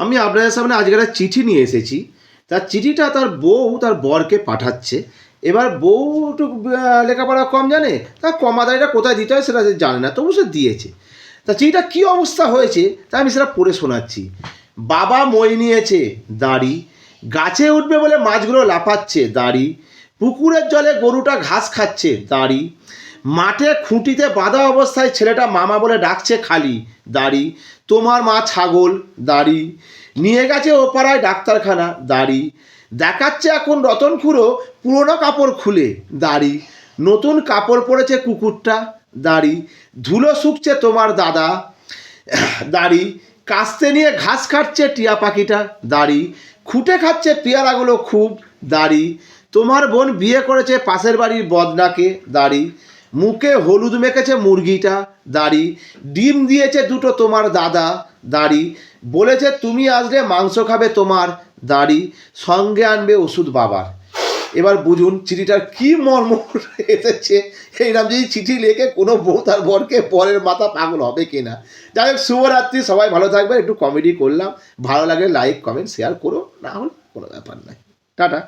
আমি আপনাদের সামনে আজকে একটা চিঠি নিয়ে এসেছি। তার চিঠিটা তার বউ তার বরকে পাঠাচ্ছে। এবার বউ একটু লেখাপড়া কম জানে, তার কমাদারিটা কোথায় দিতে হয় সেটা সে জানে না, তবু সে দিয়েছে। তা চিঠিটা কী অবস্থা হয়েছে তা আমি সেটা পড়ে শোনাচ্ছি। বাবা মই নিয়েছে দাড়ি, গাছে উঠবে বলে মাছগুলো লাফাচ্ছে দাড়ি, পুকুরের জলে গরুটা ঘাস খাচ্ছে দাড়ি, মাঠে খুঁটিতে বাঁধা অবস্থায় ছেলেটা মামা বলে ডাকছে খালি দাড়ি, তোমার মা ছাগল দাড়ি, নিয়ে গেছে ও পাড়ায় ডাক্তারখানা দাড়ি, দেখাচ্ছে এখন রতন খুঁড়ো পুরোনো কাপড় খুলে দাড়ি, নতুন কাপড় পরেছে কুকুরটা দাড়ি, ধুলো শুকছে তোমার দাদা দাড়ি, কাস্তে নিয়ে ঘাস খাচ্ছে টিয়া পাখিটা দাড়ি, খুঁটে খাচ্ছে পেয়ারাগুলো খুব দাড়ি, তোমার বোন বিয়ে করেছে পাশের বাড়ির বদনাকে দাড়ি, মুখে হলুদ মেখেছে মুরগিটা দাড়ি, ডিম দিয়েছে দুটো তোমার দাদা দাড়ি, বলেছে তুমি আসলে মাংস খাবে তোমার দাড়ি, সঙ্গে আনবে ওষুধ বাবার। এবার বুঝুন চিঠিটার কী মর্ম এসেছে। এইরকম যদি চিঠি লেখে কোনো বউ তার বরকে পরের মাথা পাগল হবে কিনা। যাই হোক, শুভরাত্রি, সবাই ভালো থাকবে। একটু কমেডি করলাম, ভালো লাগে লাইক কমেন্ট শেয়ার করো, না হলে কোনো ব্যাপার নাই। টাটা।